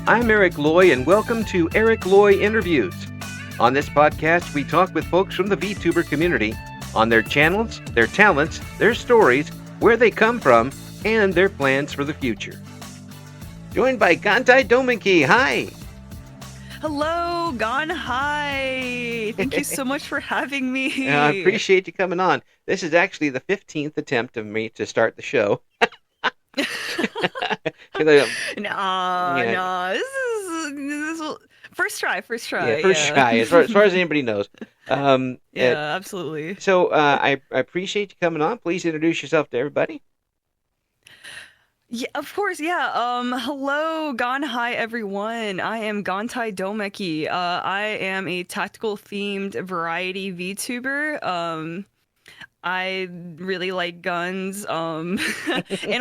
I'm Eric Loy, and welcome to Eric Loy Interviews. On this podcast, we talk with folks from the VTuber community on their channels, their talents, their stories, where they come from, and their plans for the future. Joined by Gantai Doumeki. Hi! Hello, Gantai. Thank you so much for having me. I appreciate you coming on. This is actually the 15th attempt of me to start the show. No, this is first try. Yeah, first try, as far as anybody knows. Absolutely. So I appreciate you coming on. Please introduce yourself to everybody. Yeah, of course. Yeah. Hello, Gantai, everyone. I am Gantai Doumeki. I am a tactical themed variety VTuber. I really like guns, and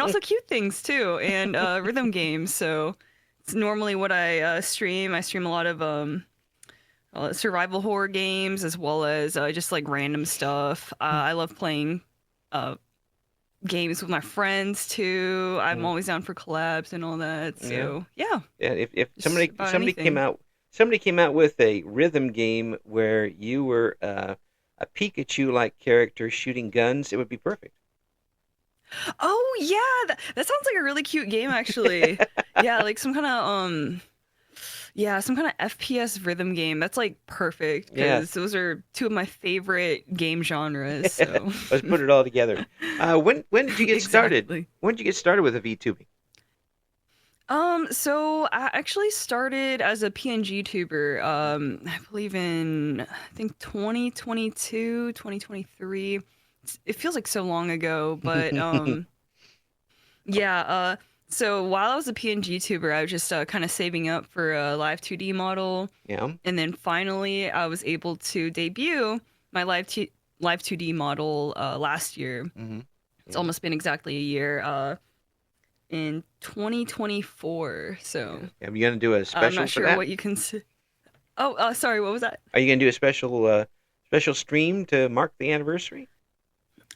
also cute things too, and rhythm games. So it's normally what I stream. I stream a lot of survival horror games as well as just like random stuff. I love playing games with my friends too. I'm always down for collabs and all that. So yeah. If somebody came out with a rhythm game where you were a Pikachu-like character shooting guns, it would be perfect. Oh yeah, that sounds like a really cute game actually. Yeah, like some kind of FPS rhythm game. That's like perfect because those are two of my favorite game genres. So let's put it all together. When did you get started? When did you get started with a VTubing? So I actually started as a PNG tuber, I believe I think 2022, 2023. It feels like so long ago, but, so while I was a PNG tuber, I was just, kind of saving up for a live 2D model. Yeah. And then finally I was able to debut my live 2D model, last year. Mm-hmm. It's almost been exactly a year, in 2024. So are you gonna do a special? I'm not sure what you can see. Oh, sorry, what was that? Are you gonna do a special stream to mark the anniversary?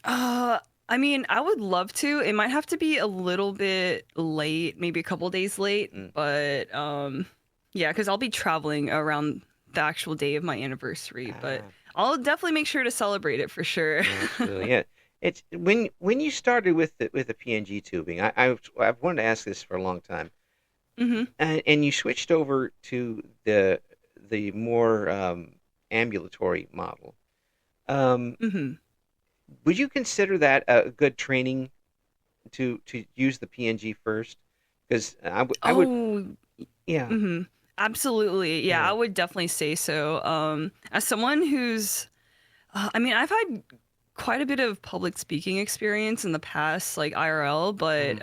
I mean, I would love to. It might have to be a little bit late, maybe a couple days late, but yeah, because I'll be traveling around the actual day of my anniversary. But I'll definitely make sure to celebrate it for sure. Absolutely, yeah. It's when you started with the PNG tubing. I've wanted to ask this for a long time. Mm-hmm. And you switched over to the more ambulatory model. Mm-hmm. Would you consider that a good training to use the PNG first? Because I would. Yeah. Mm-hmm. Absolutely. Yeah, I would definitely say so. As someone who's, I mean, I've had quite a bit of public speaking experience in the past, like IRL, but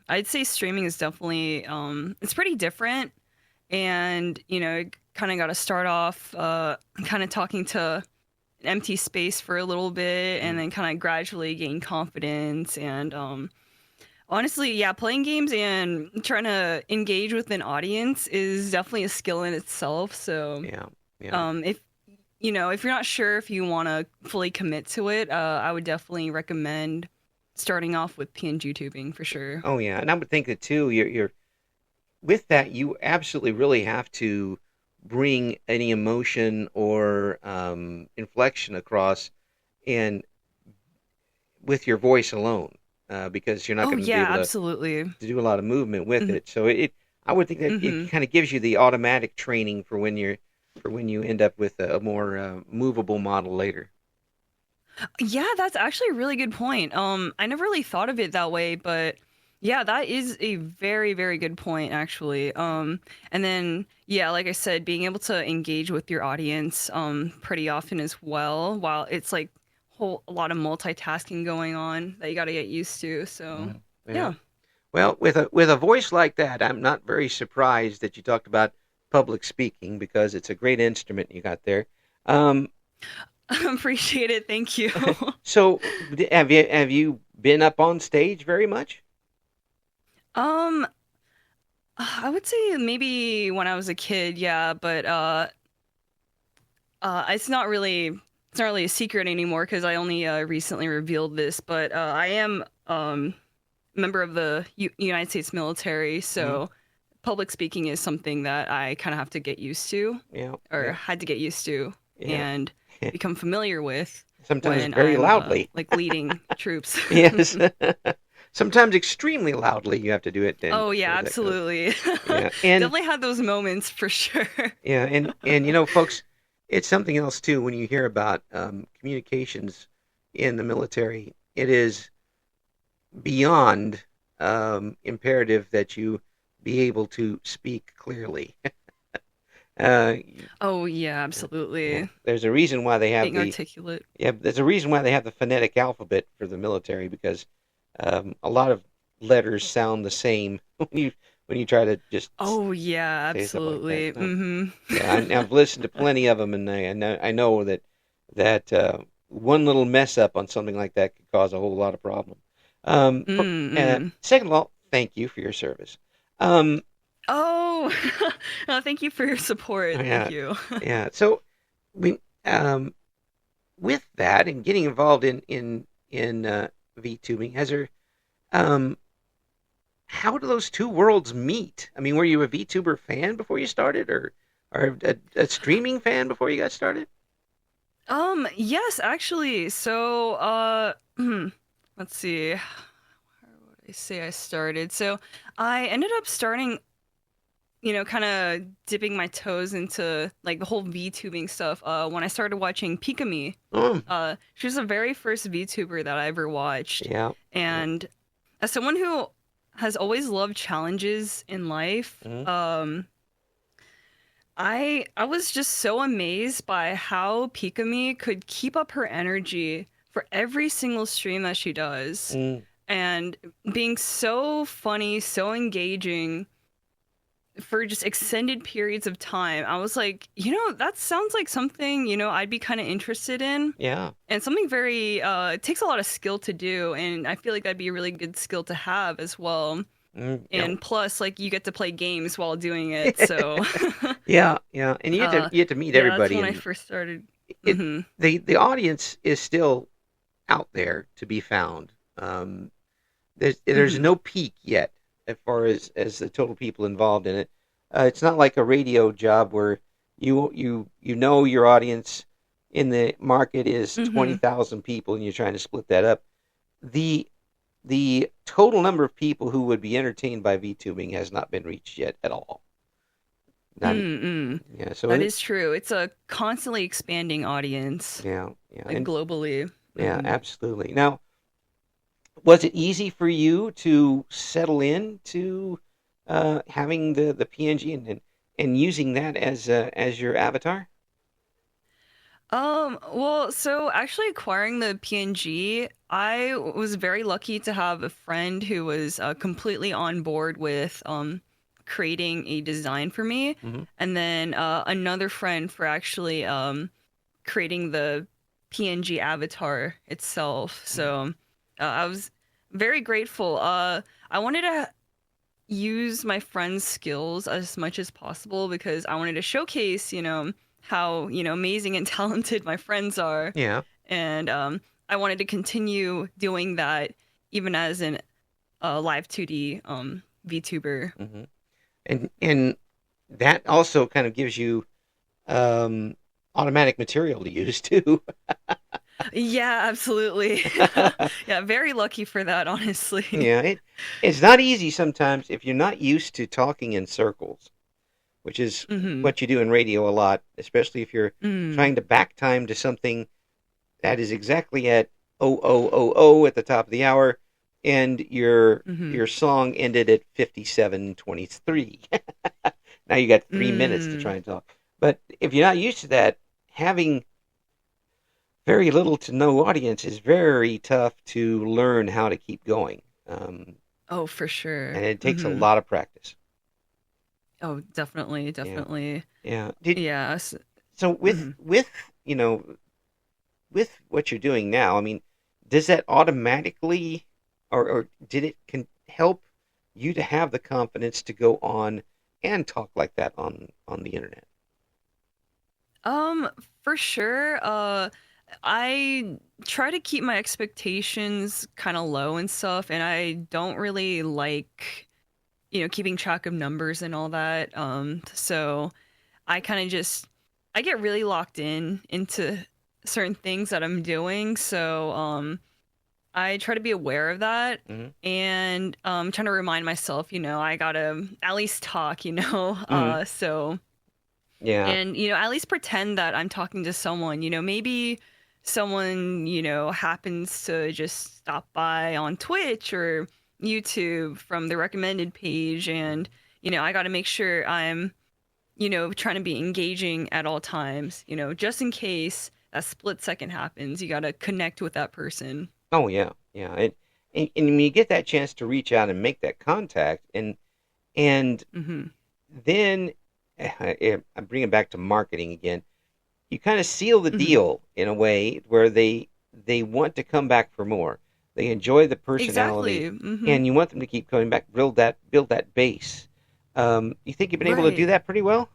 I'd say streaming is definitely it's pretty different, and kind of got to start off kind of talking to an empty space for a little bit, and then kind of gradually gain confidence. And honestly, yeah, playing games and trying to engage with an audience is definitely a skill in itself. So if you're not sure if you want to fully commit to it, I would definitely recommend starting off with PNG tubing for sure. Oh yeah, and I would think that too. You're with that, you absolutely really have to bring any emotion or inflection across, and with your voice alone, because you're not going to be able absolutely. to do a lot of movement with it. So I would think that it kind of gives you the automatic training for when you end up with a more movable model later. Yeah, that's actually a really good point. I never really thought of it that way, but yeah, that is a very, very good point, actually. And then, yeah, like I said, being able to engage with your audience pretty often as well, while it's like a lot of multitasking going on that you got to get used to. So, yeah. Well, with a voice like that, I'm not very surprised that you talked about public speaking, because it's a great instrument you got there. I appreciate it. Thank you. So, have you been up on stage very much? I would say maybe when I was a kid, yeah, but it's not really a secret anymore because I only recently revealed this. But I am member of the United States military, so public speaking is something that I kind of have to get used to, Yeah, or yeah, had to get used to, yeah. and become familiar with Sometimes when very I'm loudly. like leading troops. Yes. Sometimes extremely loudly you have to do it then Oh yeah, before that goes. absolutely. Yeah. And Definitely had those moments for sure. yeah, and you know, folks, it's something else too when you hear about communications in the military. It is beyond imperative that you be able to speak clearly. uh, Oh yeah, yeah, absolutely. there's a reason why they have Being the articulate. yeah, there's a reason why they have the phonetic alphabet for the military because a lot of letters sound the same when you try to just Oh yeah, say stuff like that. absolutely. So, Mm-hmm. yeah, I've listened to plenty of them, and I know that one little mess up on something like that could cause a whole lot of problem. Mm-mm. Second of all, thank you for your service. Um, Oh, thank you for your support. Thank yeah, you. yeah. So, we with that and getting involved in VTubing, has there um, how do those two worlds meet? I mean, were you a VTuber fan before you started, or a streaming fan before you got started? Yes, actually. So, let's see. Where would I say I started? So, I ended up starting, kind of dipping my toes into like the whole VTubing stuff. When I started watching Pikami. Oh, She was the very first VTuber that I ever watched, yeah, yeah. and as someone who has always loved challenges in life, Mhm. I was just so amazed by how Pikami could keep up her energy for every single stream that she does, Mm, and being so funny, so engaging for just extended periods of time. I was like, that sounds like something, I'd be kind of interested in. yeah. And something very, it takes a lot of skill to do, and I feel like that'd be a really good skill to have as well. Yeah. And plus, like, you get to play games while doing it, so Yeah, yeah. And you get to meet yeah, that's everybody, when I and first started. it Hmm. the audience is still out there to be found. There's Hmm. no peak yet as far as the total people involved in it. It's not like a radio job where you know your audience in the market is Hmm. 20,000 people and you're trying to split that up. The the total number of people who would be entertained by VTubing has not been reached yet at all. Not Mm-mm. yeah. So That is true. It's a constantly expanding audience, yeah, yeah, like globally. yeah, Hmm. absolutely. Now, was it easy for you to settle in to having the PNG and using that as your avatar? Well, so actually acquiring the PNG, I was very lucky to have a friend who was completely on board with creating a design for me, Hmm. and then another friend for actually creating the PNG avatar itself. So I was very grateful. I wanted to use my friend's skills as much as possible because I wanted to showcase, how, amazing and talented my friends are. Yeah. And I wanted to continue doing that even as an live 2D VTuber. Hmm. And that also kind of gives you um, automatic material to use too. Yeah, absolutely. Yeah, very lucky for that, honestly. Yeah, it's not easy sometimes if you're not used to talking in circles, which is Hmm. what you do in radio a lot, especially if you're Mm. trying to back time to something that is exactly at 0000 at the top of the hour, and Hmm. your song ended at 57:23. Now you got 3 minutes to try Mm. and talk. But if you're not used to that, having very little to no audience is very tough to learn how to keep going. Oh, for sure. And it takes a Hmm. lot of practice. Oh, definitely, Yeah, definitely. yeah. Yeah. So Mhm. with you know with what you're doing now, I mean, does that automatically, or did it can help you to have the confidence to go on and talk like that on the internet? Um, for sure. I try to keep my expectations kind of low and stuff, and I don't really like keeping track of numbers and all that. So I kind of just I get really locked into certain things that I'm doing. So I try to be aware of that Hmm. and trying to remind myself, I gotta at least talk, Hmm. so Yeah. and at least pretend that I'm talking to someone, maybe someone, happens to just stop by on Twitch or YouTube from the recommended page and I got to make sure I'm trying to be engaging at all times, just in case that split second happens, you got to connect with that person. Oh yeah, yeah. And when you get that chance to reach out and make that contact, and Hmm. then I'm bringing it back to marketing again. You kind of seal the Hmm. deal in a way where they want to come back for more. They enjoy the personality, Exactly. Hmm. and you want them to keep coming back. Build that base. You think you've been able to do Right. that pretty well?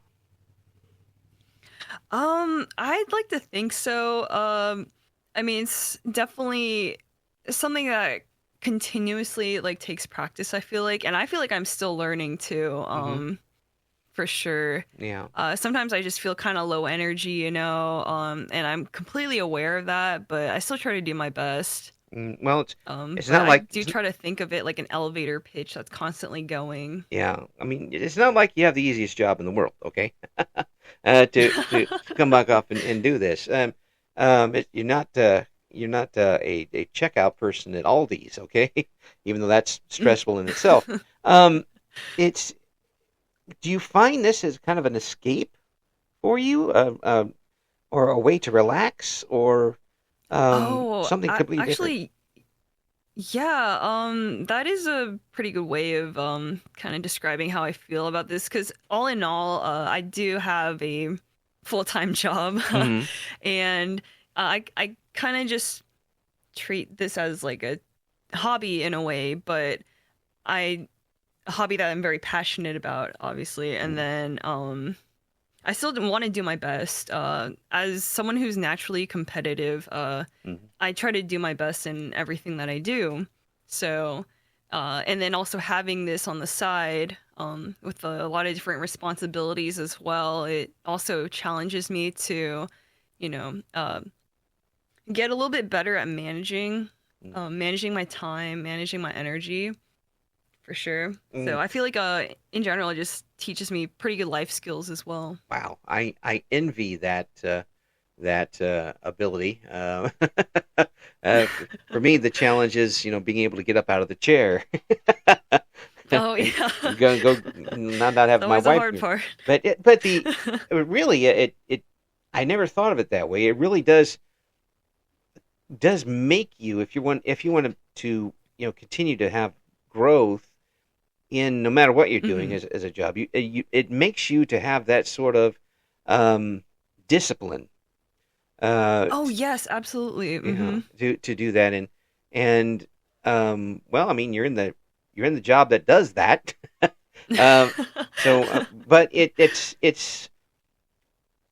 I'd like to think so. I mean, it's definitely something that continuously like takes practice, I feel like, and I feel like I'm still learning too. Hmm. For sure. Yeah. Sometimes I just feel kind of low energy, and I'm completely aware of that, but I still try to do my best. Well, it's But not I like do try to think of it like an elevator pitch that's constantly going. yeah. I mean, it's not like you have the easiest job in the world. Okay. To come back up and do this. You're not a checkout person at Aldi's, okay? Even though that's stressful in itself. Um, it's do you find this as kind of an escape for you, or a way to relax, or Oh, something completely different? actually, yeah, that is a pretty good way of kind of describing how I feel about this because all in all, I do have a full-time job Hmm. and I kind of just treat this as like a hobby in a way, but I a hobby that I'm very passionate about, obviously, and then I still want to do my best. As someone who's naturally competitive, Hmm. I try to do my best in everything that I do. So, and then also having this on the side, with a lot of different responsibilities as well, it also challenges me to, you know, get a little bit better at managing my time, managing my energy, for sure. Mm. So I feel like, in general, it just teaches me pretty good life skills as well. Wow, I envy that ability. For me, the challenge is being able to get up out of the chair Oh and yeah, go not it's have my always a wife. hard part. But really it I never thought of it that way. It really does make you if you want to continue to have growth in no matter what you're doing Hmm. as a job. It makes you to have that sort of um, discipline. Oh yes, absolutely. Yeah, Hmm. to do that and well, I mean, you're in the job that does that. um, but it's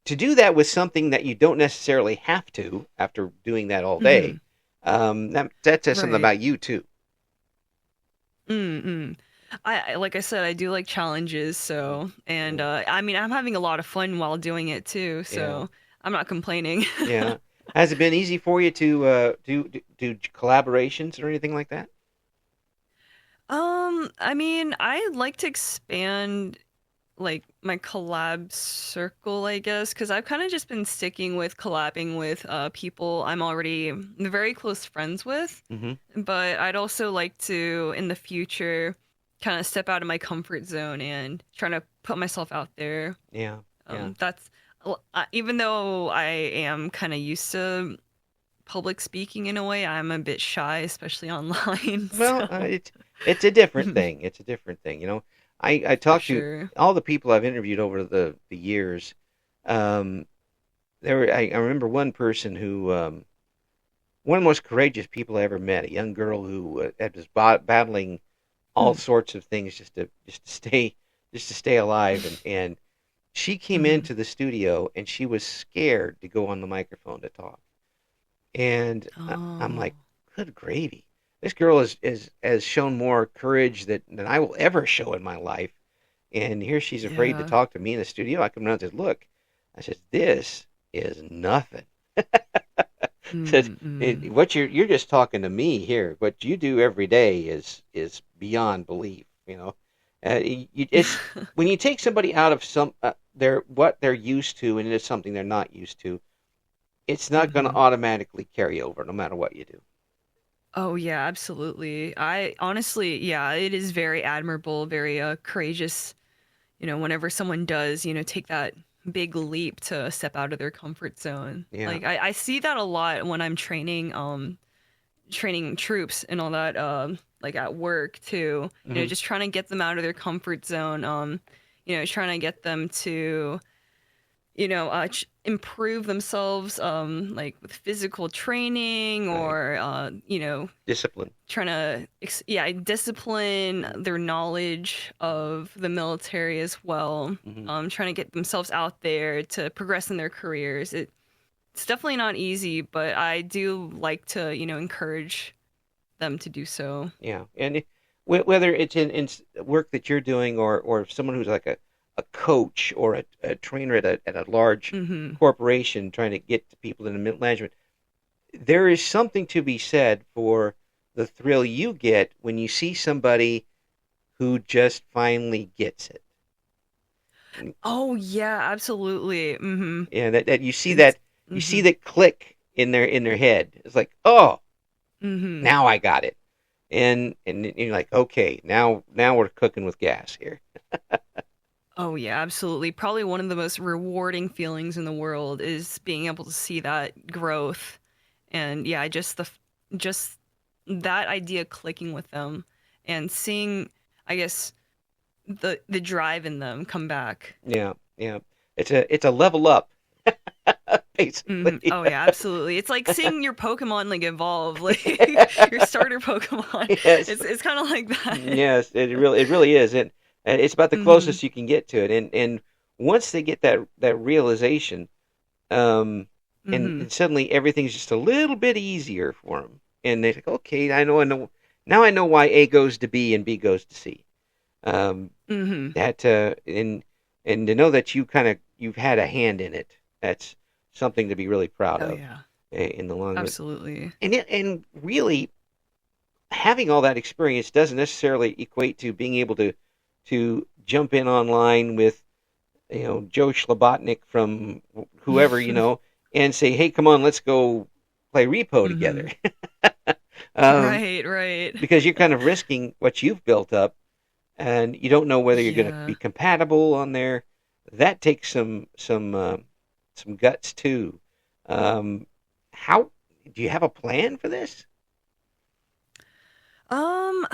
to do that with something that you don't necessarily have to after doing that all day. Hmm. That says something Right. about you too. Mm-mm. Like I said, I do like challenges, Mm, so and mm, I mean, I'm having a lot of fun while doing it too, yeah, so I'm not complaining. yeah. Has it been easy for you to do collaborations or anything like that? I mean, I like to expand like my collab circle, I guess, because I've kind of just been sticking with collabing with people I'm already very close friends with. Hmm. But I'd also like to, in the future, kind of step out of my comfort zone and trying to put myself out there. Yeah, yeah. That's even though I am kind of used to public speaking in a way, I'm a bit shy, especially online. Well, So, it's a different thing. It's a different thing. I for talked to sure. all the people I've interviewed over the years. Um, I remember one person who one of the most courageous people I ever met. A young girl who was battling all Mm. sorts of things just to stay alive, and she came Mhm. into the studio and she was scared to go on the microphone to talk. And I'm Oh. like, good gravy. this girl has shown more courage than I will ever show in my life. And here she's afraid to Yeah. talk to me in the studio. I come around and said, look, I said, this is nothing. Said, Mm-mm. what you're just talking to me here. What you do every day is beyond belief. It's when you take somebody out of their what they're used to and into something they're not used to, it's not going to Mm-hmm. automatically carry over no matter what you do. Oh yeah, absolutely. I honestly, yeah, it is very admirable, very courageous, whenever someone does, take that big leap to step out of their comfort zone. Yeah. Like I see that a lot when I'm training troops and all that, like at work too, Hmm. just trying to get them out of their comfort zone, trying to get them to improve themselves, like with physical training Right. or, Discipline. trying to, yeah, discipline their knowledge of the military as well. Hmm. Trying to get themselves out there to progress in their careers. It's definitely not easy, but I do like to, encourage them to do so. Yeah, and whether it's in work that you're doing or someone who's like a coach or a trainer at a large Hmm. corporation trying to get to people in the middle management, there is something to be said for the thrill you get when you see somebody who just finally gets it. Oh yeah, absolutely. Hmm. And that you see It's. Hmm. that click in their head. It's like, oh, Hmm. now I got it. And you're like, okay, now we're cooking with gas here. Oh yeah, absolutely. Probably one of the most rewarding feelings in the world is being able to see that growth, and yeah, just that idea clicking with them and seeing, I guess, the drive in them come back. Yeah, yeah. It's a level up, Hmm. basically. Oh yeah, absolutely. It's like seeing your Pokemon like evolve, like your starter Pokemon. Yes, It's kind of like that. yes. It really is, and it's about the Hmm. closest you can get to it. And once they get that realization, um, Hmm. and suddenly everything's just a little bit easier for them, and they're like, okay, I know. Now I know why A goes to B and B goes to C. Um, Hmm. that and to know that you've had a hand in it, that's something to be really proud Oh of yeah, in the long run. absolutely. And really having all that experience doesn't necessarily equate to being able to jump in online with Joe Schlabotnik from whoever and say, hey, come on, let's go play repo Hmm. together. um, Right, right. because you're kind of risking what you've built up, and you don't know whether you're going to be Yeah. compatible on there. That takes some guts too. Um, how do you have a plan for this? Um,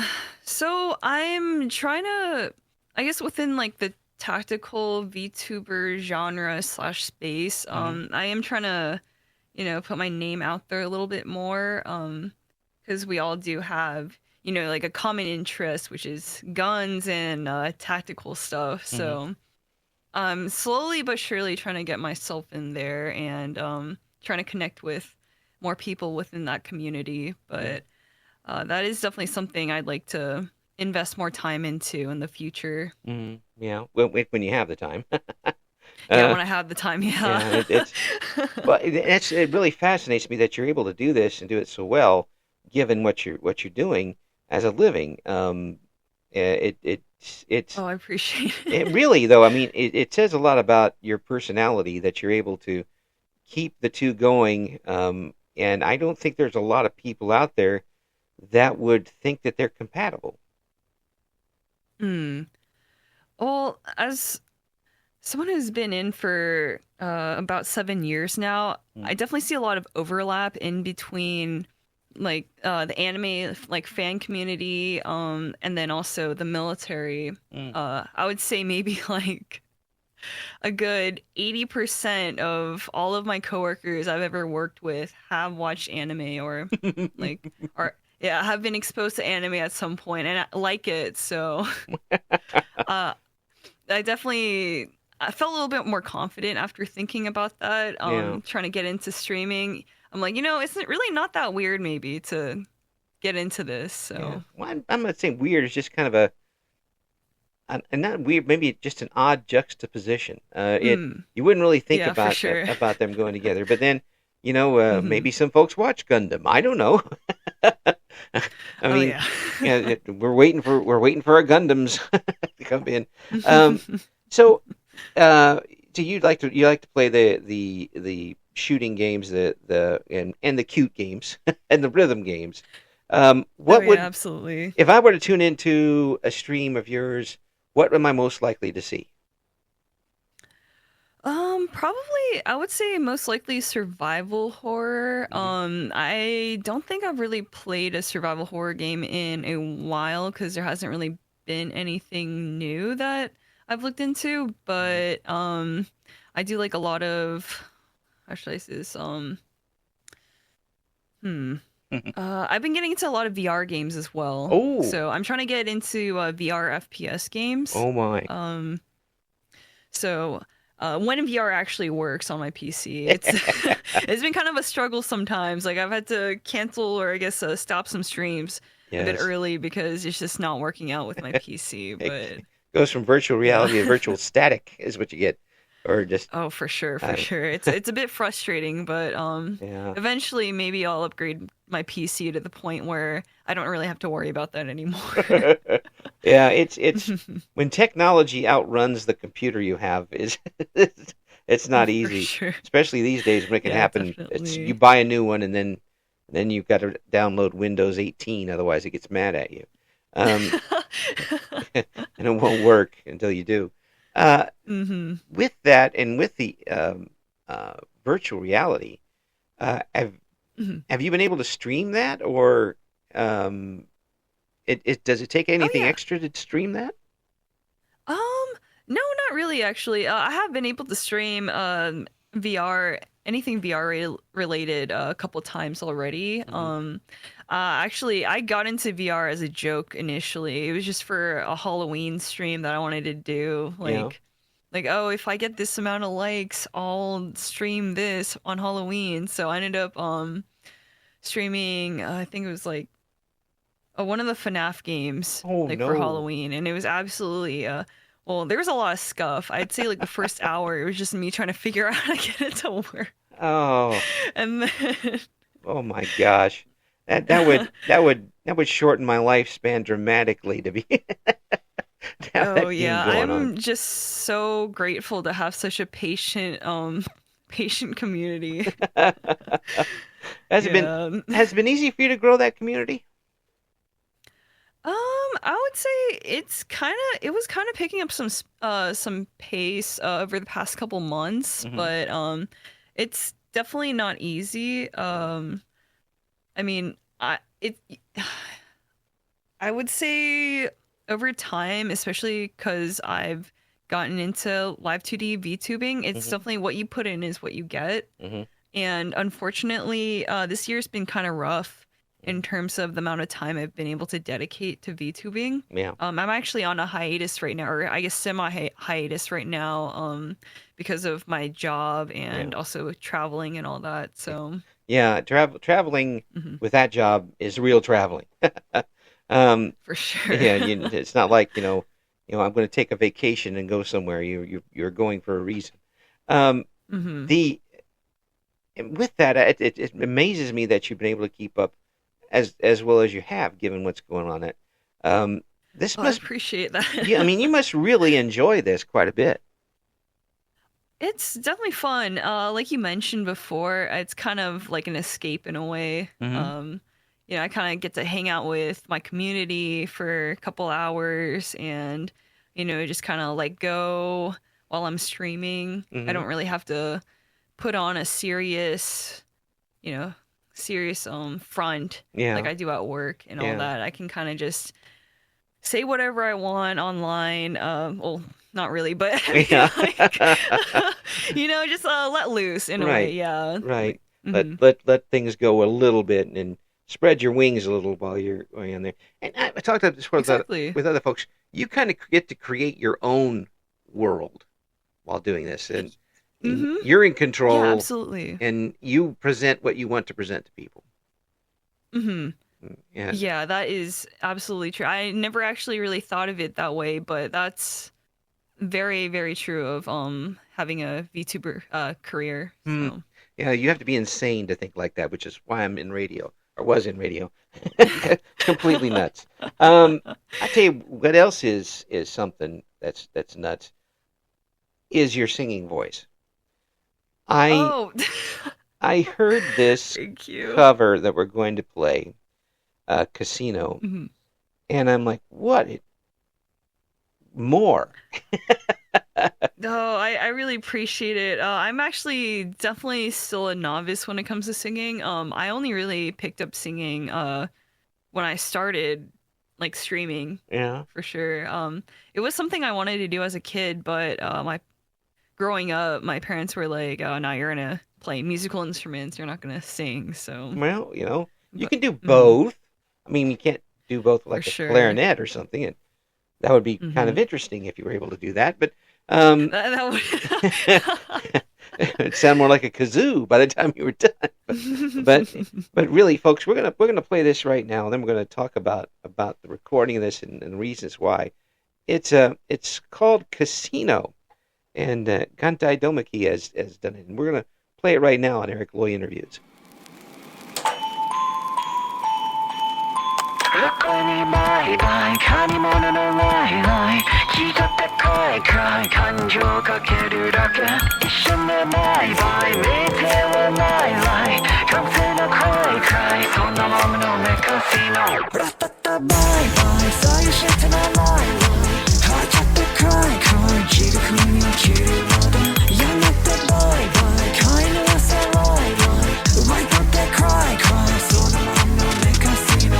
so I'm trying to, I guess within like the tactical VTuber genre slash space, Hmm. I am trying to, put my name out there a little bit more, because we all do have, like a common interest, which is guns and tactical stuff. Hmm. So I'm slowly but surely trying to get myself in there and trying to connect with more people within that community. Yeah. But that is definitely something I'd like to invest more time into in the future. Hmm. Yeah. When you have the time. Yeah, uh, when I have the time, yeah. yeah. It really fascinates me that you're able to do this and do it so well, given what you're doing as a living. It's Oh, I appreciate it it. really though. I mean, it says a lot about your personality that you're able to keep the two going. And I don't think there's a lot of people out there that would think that they're compatible. Hmm. Well, as someone who's been in for about 7 years now, Mm, I definitely see a lot of overlap in between like the anime like fan community, and then also the military. mm. I would say maybe like a good 80% of all of my coworkers I've ever worked with have watched anime like or yeah, have been exposed to anime at some point and I like it. So uh I felt a little bit more confident after thinking about that, Yeah. trying to get into streaming. I'm like, it's really not that weird maybe to get into this. Yeah. So, Well, I'm not saying weird. It's just kind of and not weird, maybe just an odd juxtaposition. mm, You wouldn't really think yeah, for sure. about them going together, but then Hmm. maybe some folks watch Gundam. I don't know. I Oh mean, yeah. yeah, we're waiting for our Gundams to come in. Um, so, do you like to play the shooting games, and the cute games and the rhythm games? Oh What yeah, would absolutely. if I were to tune into a stream of yours? What am I most likely to see? Probably I would say most likely survival horror. Hmm. I don't think I've really played a survival horror game in a while because there hasn't really been anything new that I've looked into, Hmm. but I do like a lot of how should I say this? Hmm. I've been getting into a lot of VR games as well. Oh, So I'm trying to get into VR FPS games. oh my! Um, so when VR actually works on my PC, it's it's been kind of a struggle sometimes. Like I've had to cancel or I guess stop some streams a bit Yes, early because it's just not working out with my PC. it But goes from virtual yeah. reality to virtual static is what you get, or just Oh, for sure, for uh, sure. It's a bit frustrating, but yeah. eventually maybe I'll upgrade my PC to the point where I don't really have to worry about that anymore. Yeah, it's when technology outruns the computer you have is it's not For easy, sure. especially these days when it can Yeah, happen. It's you definitely. buy a new one and then you've got to download Windows 18, otherwise it gets mad at you, um, and it won't work until you do. Uh, Hmm. with that and with the virtual reality, uh, have Hmm. have you been able to stream that, or um, it does it take Oh anything yeah. extra to stream that? Um, no, not really actually. I have been able to stream VR, anything VR related a couple times already. Hmm. Actually I got into VR as a joke initially. It was just for a Halloween stream that I wanted to do. Yeah. Like oh, if I get this amount of likes, I'll stream this on Halloween. So I ended up streaming I think it was like one of the FNAF games Oh like for no. Halloween, and it was absolutely well, there was a lot of scuff. I'd say like the first hour, it was just me trying to figure out how to get it to work, Oh. and then Oh my gosh. That would shorten my lifespan dramatically to be to have oh that game yeah, going on. I'm just so grateful to have such a patient patient community. Has it been Yeah. has it been easy for you to grow that community? I would say it was kind of picking up some pace over the past couple months, Hmm. but it's definitely not easy. I mean, I would say over time, especially because I've gotten into live 2D VTubing, it's Hmm. definitely what you put in is what you get. Hmm. And unfortunately, this year's been kind of rough in terms of the amount of time I've been able to dedicate to VTubing. Yeah. I'm actually on a hiatus right now, or I guess semi hiatus right now, because of my job Yeah. and also traveling and all that. So, Yeah, traveling mhm, with that job is real traveling. um, for sure. yeah, it's not like, I'm going to take a vacation and go somewhere. You're going for a reason. Um, Hmm. the with that, it amazes me that you've been able to keep up as well as you have, given what's going on. This Oh, I must, appreciate yeah, I mean, you that. must really enjoy this quite a bit. It's definitely fun. Like you mentioned before, it's kind of like an escape in a way. Hmm. I kind of get to hang out with my community for a couple hours and, just kind of like go while I'm streaming. I Hmm. don't really have to put on a serious, you know, serious front like Yeah, I do at work and all yeah, that. I can kind of just say whatever I want online. Well, not really, but I mean, yeah. like, just let loose in a way. Right, Yeah. right. Like, hmm, Let things go a little bit and spread your wings a little while you're going on there. And I talked about this exactly. with other folks. You kind of get to create your own world while doing this, and Hmm. you're in Yeah, control, absolutely. and you present what you want to present to people. Hmm. Yeah. Yeah, that is absolutely true. I never actually really thought of it that way, but that's very, very true of having a VTuber career. Hmm. So Yeah, you have to be insane to think like that, which is why I'm in radio or was in radio. Completely nuts. I tell you what else is something that's nuts is your singing voice. I oh, I heard this thank you. cover that we're going to play, Casino, Mhm. and I'm like, what? More? No, I really appreciate it. I'm actually definitely still a novice when it comes to singing. I only really picked up singing when I started like streaming Yeah. for sure. It was something I wanted to do as a kid, but my growing up, my parents were like, "Oh, no, you're gonna play musical instruments. You're not gonna sing." So, Well, you but can do mhm, both. I mean, you can't do both for like a sure. clarinet or something, and that would be kind of Hmm. interesting if you were able to do that. But um, That it'd sound more like a kazoo by the time you were done. But would. but really, folks, we're gonna play this right now, and then we're gonna talk about the recording of this and reasons why. It's called Casino, and Gantai Doumeki has done it, and we're gonna play it right now on Eric Loy Interviews. こにバイバイ借り物のワイワイ聞いたってかいかい感情かけるだけ一瞬でバイバイ見てはないライ完成のかいかいそんなものメカシノラタタバイバイそういうシットなライライ入っちゃってかいかい地獄に落ちるまでやめてバイバイ飼いなさライライ奪い取ってかいかいそんなものメカシノ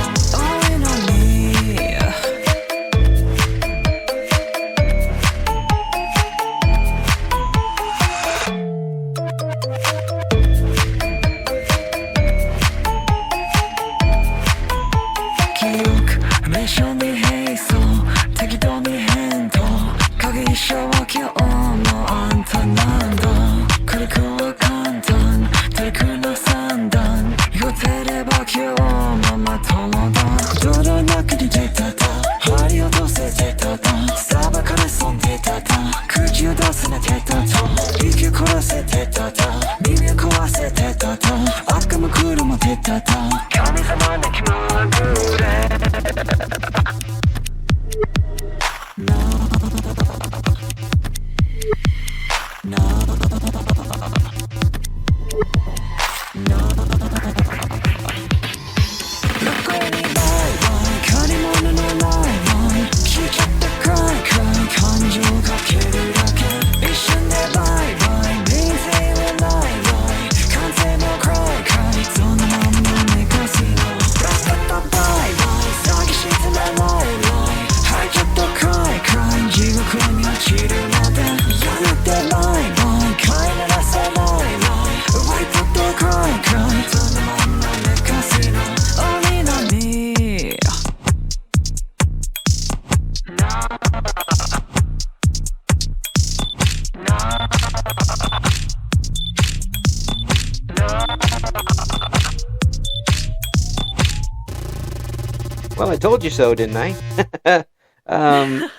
Well, I told you so, didn't I? um,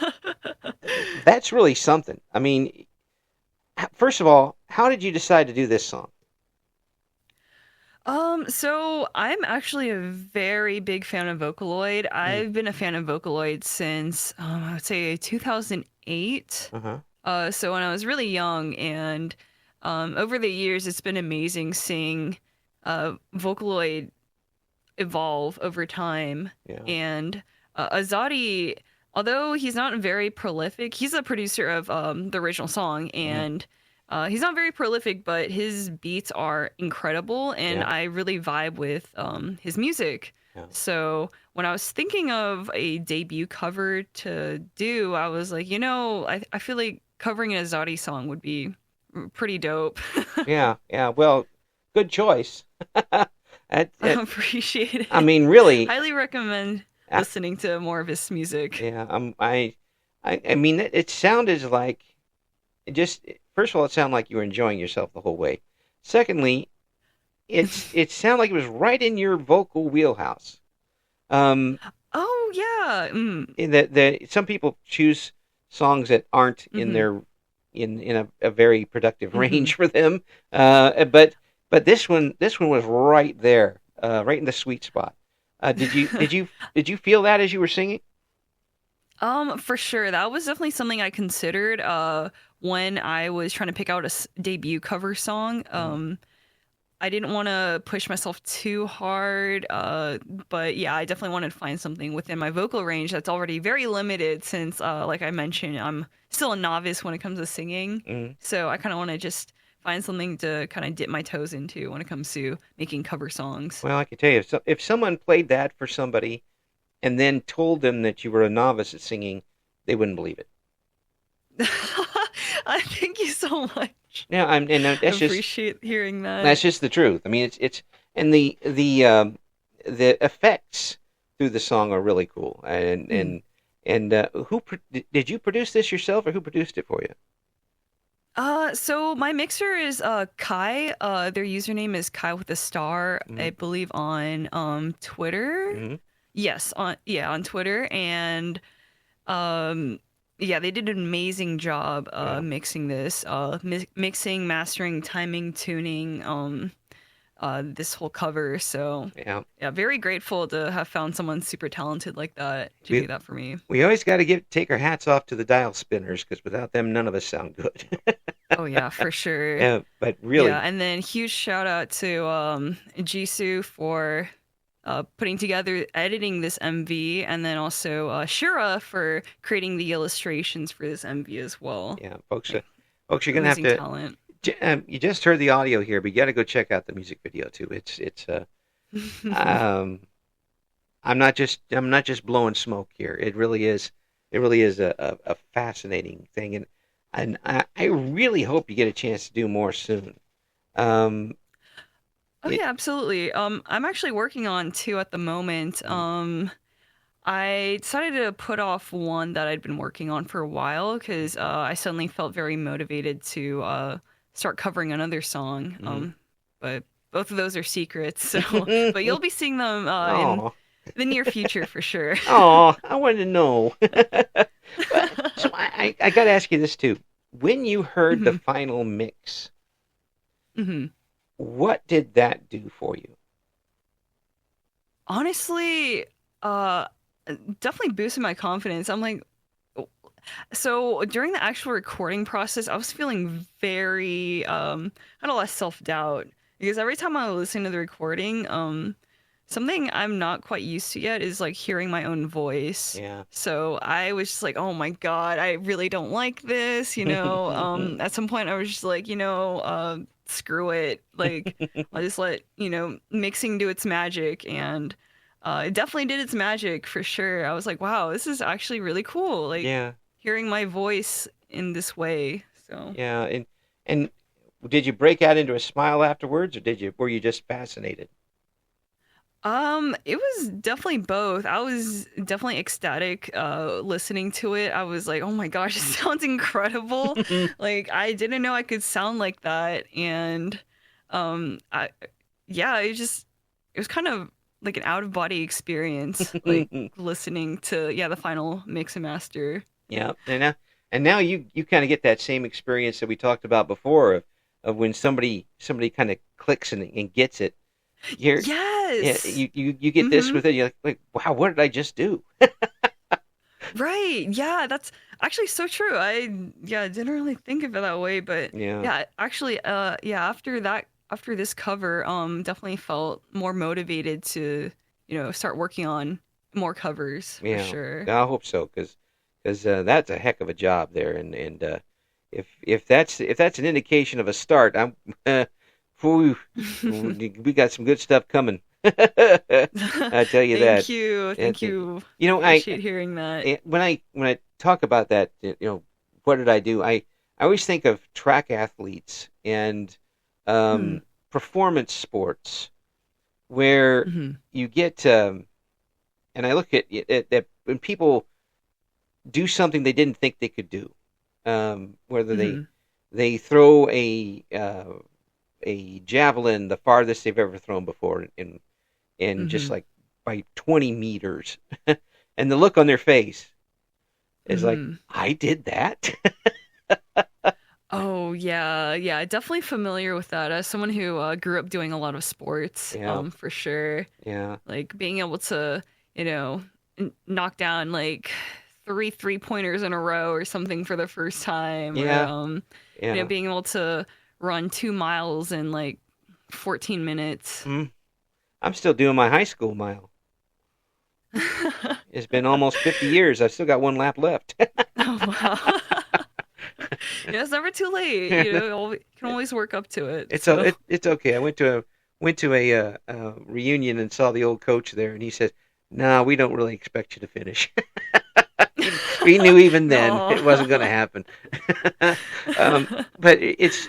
that's really something. I mean, first of all, how did you decide to do this song? So I'm actually a very big fan of Vocaloid. Mm. I've been a fan of Vocaloid since I would say 2008. Uh-huh. So when I was really young, and over the years, it's been amazing seeing Vocaloid evolve over time. Yeah. And Azadi, although he's not very prolific, he's a producer of the original song, and he's not very prolific, but his beats are incredible, and Yeah. I really vibe with his music. Yeah. So when I was thinking of a debut cover to do, I was like, I feel like covering an Azadi song would be pretty dope. Yeah. Well, good choice. I appreciate it. I mean, really. Highly recommend listening to more of his music. Yeah. I mean, it sounded like first of all, it sounded like you were enjoying yourself the whole way. Secondly, it sounded like it was right in your vocal wheelhouse. Um, Oh yeah. in the some people choose songs that aren't in Mm-hmm. their in a very productive Mm-hmm. range for them. But this one was right there, right in the sweet spot. Did you feel that as you were singing? For sure. That was definitely something I considered when I was trying to pick out a debut cover song. Mm-hmm. I didn't want to push myself too hard, but yeah, I definitely wanted to find something within my vocal range that's already very limited since, like I mentioned, I'm still a novice when it comes to singing. Mm-hmm. So I kind of want to just find something to kind of dip my toes into when it comes to making cover songs. Well, I can tell you, if someone played that for somebody and then told them that you were a novice at singing, they wouldn't believe it. I thank you so much. Yeah, and I that's just appreciate hearing that's that. just the truth. I mean, it's and the effects through the song are really cool. And did you produce this yourself, or who produced it for you? So my mixer is Kai. Their username is Kai with a star, Mm-hmm. I believe on Twitter. Mm-hmm. Yes, on Twitter, and um yeah, they did an amazing job Yeah, mixing this, mixing, mastering, timing, tuning this whole cover. So yeah. yeah, very grateful to have found someone super talented like that to We do that for me. we always got to take our hats off to the dial spinners because without them, none of us sound good. Oh yeah, for sure. Yeah, but Yeah, really, and then huge shout out to Jisoo for putting together, editing this MV, and then also Shura for creating the illustrations for this MV as well. yeah, folks, Like you're gonna have amazing to. talent. You just heard the audio here, but you got to go check out the music video too. It's um, I'm not just blowing smoke here. It really is a fascinating thing, and I really hope you get a chance to do more soon. Um, Oh it, yeah, absolutely. I'm actually working on two at the moment. I decided to put off one that I'd been working on for a while because I suddenly felt very motivated to start covering another song. mm-hmm. But both of those are secrets, so but you'll be seeing them in Oh, the near future for sure. oh, I wanted to know. So I got to ask you this too. When you heard the hmm final mix, hmm what did that do for you? Honestly, uh, definitely boosted my confidence. I'm like, so during the actual recording process, I was feeling very had a lot of self-doubt because every time I listen to the recording, something I'm not quite used to yet is like hearing my own voice. Yeah. So I was just like, oh my God, I really don't like this, At some point I was just like, screw it. Like I'll just let, mixing do its magic, and it definitely did its magic for sure. I was like, wow, this is actually really cool. Like Yeah, hearing my voice in this way. So, yeah. And did you break out into a smile afterwards, or were you just fascinated? it was definitely both. I was definitely ecstatic listening to it. I was like, "Oh my gosh, it sounds incredible." Like I didn't know I could sound like that, and I yeah, it was kind of like an out of body experience like listening to the final mix and master. Yeah, and now you kind of get that same experience that we talked about before of when somebody kind of clicks and gets it. You're Yeah, Yes. you get this Mhm. with it. You're like, wow, what did I just do? Right. Yeah, that's actually so true. I didn't really think of it that way, but Yeah, yeah, actually yeah, after this cover, definitely felt more motivated to, start working on more covers for yeah. sure. I hope so, because that's a heck of a job there, and if that's an indication of a start, I'm whew, we got some good stuff coming. I tell you Thank that. you. Yeah, Thank you. you know, I Appreciate hearing that. when I talk about that, what did I do? I always think of track athletes and Mm, performance sports where mhm, you get and I look at it that when people do something they didn't think they could do, whether they mhm, they throw a javelin the farthest they've ever thrown before, and just mhm. like by 20 meters, and the look on their face is like, Mhm. I did that. Oh yeah, definitely familiar with that. As someone who grew up doing a lot of sports, Yeah, for sure. yeah, Like being able to, you know, knock down like three pointers in a row or something for the first time, or yeah, yeah. being able to run 2 miles in like 14 minutes. Mm. I'm still doing my high school mile. It's been almost 50 years. I've still got one lap left. Oh wow. Yeah, it's never too late. You can always work up to it. So. It's okay. I went to a reunion and saw the old coach there, and he said, "No, we don't really expect you to finish." We knew even then No. it wasn't going to happen. But it's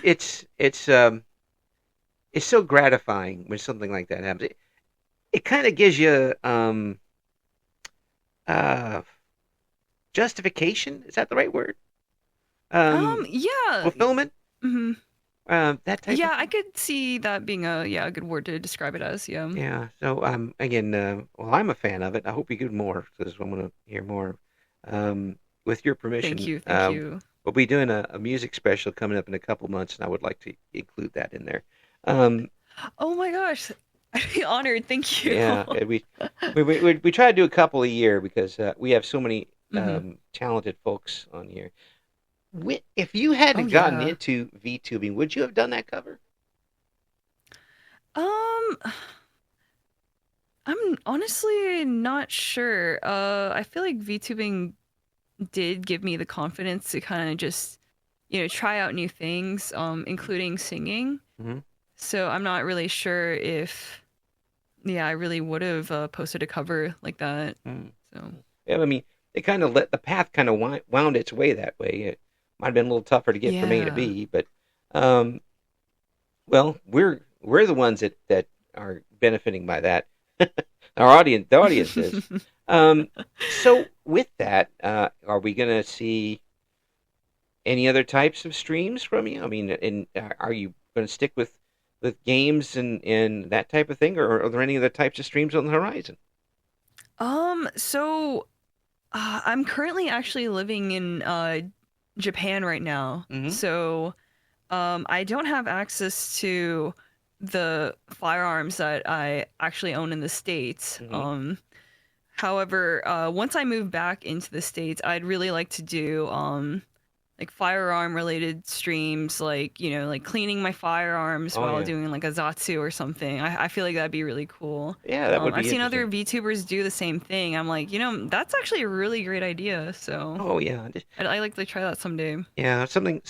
so gratifying when something like that happens. It kind of gives you uh, justification. Is that the right word? Yeah. Fulfillment. hmm That type of Yeah, I thing. could see that being a good word to describe it as. Yeah. Yeah. So again, well, I'm a fan of it. I hope you get more because I'm going to hear more. With your Thank permission, you. Thank you. we'll be doing a music special coming up in a couple months, and I would like to include that in there. Um, Oh my gosh. I'd be honored. Thank you. yeah, we try to do a couple a year because we have so many hmm talented folks on here. If you hadn't Oh gotten yeah. into VTubing, would you have done that cover? Um, I'm honestly not sure. I feel like VTubing did give me the confidence to kind of just, try out new things, including singing. Mm-hmm. So I'm not really sure if, yeah, I really would have posted a cover like that. Mm. So. Yeah, I mean, it kind of let the path kind of wound its way that way. It might have been a little tougher to get from A to Yeah. B, but um, well, we're the ones that are benefiting by that. The audience is. Um, so with that, are we going to see any other types of streams from you? I mean, are you going to stick with games and that type of thing, or are there any other types of streams on the horizon? So I'm currently actually living in Japan right now. Mm-hmm. So I don't have access to the firearms that I actually own in the States. Mm-hmm. However, once I move back into the States, I'd really like to do like firearm related streams, like, like cleaning my firearms Oh while yeah, doing like a Zatsu or something. I feel like that'd be really cool. yeah, that would I've be seen other interesting. VTubers do the same thing. I'm like, that's actually a really great idea. So Oh yeah, I'd like to try that someday. yeah, something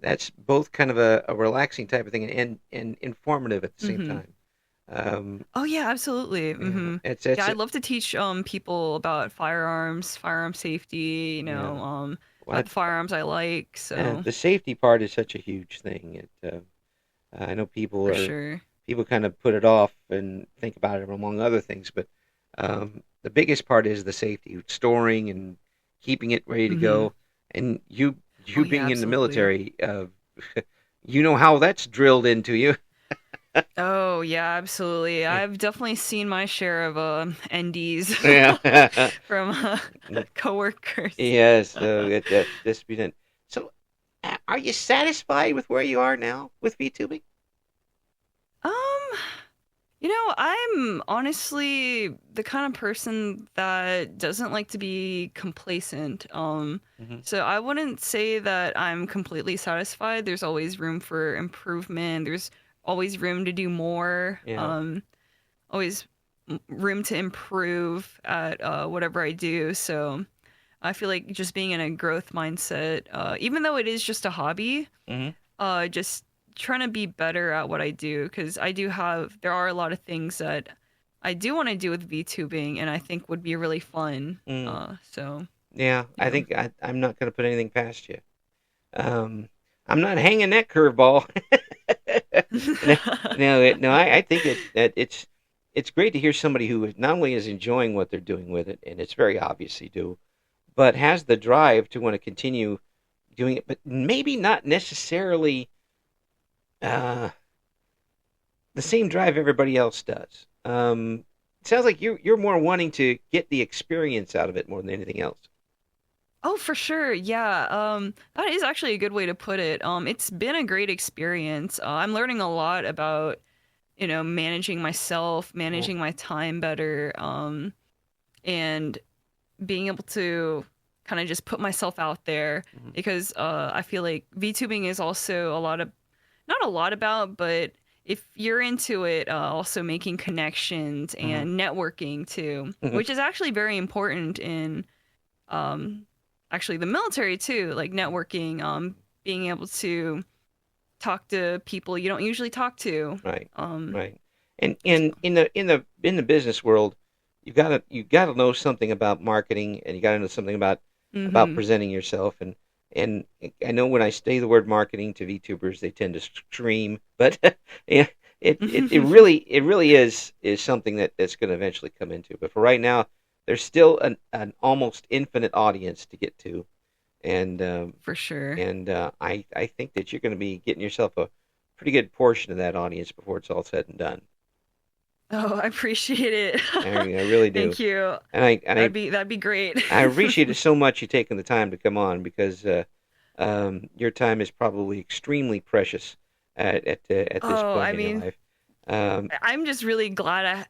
that's both kind of a relaxing type of thing and informative at the same hmm time. Um, Oh yeah, absolutely. yeah, Yeah, it's I'd love to teach people about firearms, firearm safety. yeah. Well, About the firearms I like. So the safety part is such a huge thing. I know for sure. people kind of put it off and think about it among other things, but the biggest part is the safety, storing and keeping it ready to hmm go. And you Oh yeah, being in the absolutely. military, you know how that's drilled into you. Oh yeah, absolutely. I've definitely seen my share of NDs Yeah. from coworkers. Yes, so this be done. So, are you satisfied with where you are now with VTubing? Um, I'm honestly the kind of person that doesn't like to be complacent. Hmm. So I wouldn't say that I'm completely satisfied. There's always room for improvement. There's always room to do more. Yeah. Always room to improve at whatever I do. So I feel like just being in a growth mindset, even though it is just a hobby, Hmm. just trying to be better at what I do because there are a lot of things that I do want to do with VTubing and I think would be really fun. Mm. So Yeah, I yeah. think I'm not going to put anything past you. Um, I'm not hanging that curveball. No, I think that it's great to hear somebody who not only is enjoying what they're doing with it, and it's very obvious they do, but has the drive to want to continue doing it, but maybe not necessarily uh, the same drive everybody else does. sounds like you're more wanting to get the experience out of it more than anything else. Oh, for sure. Yeah. That is actually a good way to put it. It's been a great experience. I'm learning a lot about, managing myself, managing my time better, and being able to kind of just put myself out there because I feel like VTubing is also not a lot about, but if you're into it, also making connections and networking too, which is actually very important in actually the military too, like networking, being able to talk to people you don't usually talk to. Right. Right. And in the business world, you gotta know something about marketing, and you gotta know something about presenting yourself. And I know when I say the word marketing to VTubers, they tend to scream, but it really is something that's going to eventually come into. But for right now, there's still an almost infinite audience to get to, and for sure. And I think that you're going to be getting yourself a pretty good portion of that audience before it's all said and done. Oh, I appreciate it. I really do. Thank you. And that'd be great. I appreciate it so much you taking the time to come on, because your time is probably extremely precious at this point in your life. I'm just really glad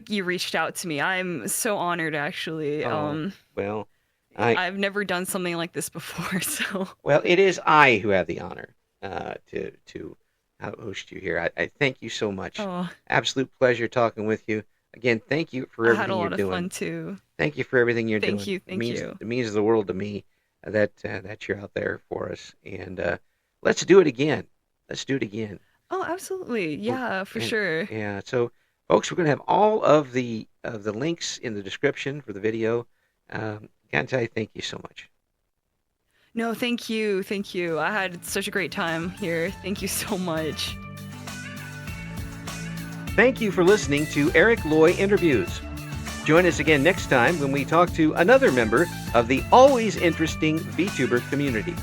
you reached out to me. I'm so honored, actually. Well, I've never done something like this before, so. Well, it is I who have the honor to host you here. I thank you so much. Oh. Absolute pleasure talking with you. Again, thank you for everything you're doing. I had a lot of fun too. Thank you for everything you're doing. Thank you. It means the world to me that you're out there for us. And let's do it again. Oh, absolutely. Yeah, for sure. Yeah. So, folks, we're going to have all of the links in the description for the video. Gantai, thank you so much. No, thank you. I had such a great time here. Thank you so much. Thank you for listening to Eric Loy Interviews. Join us again next time when we talk to another member of the always interesting VTuber community.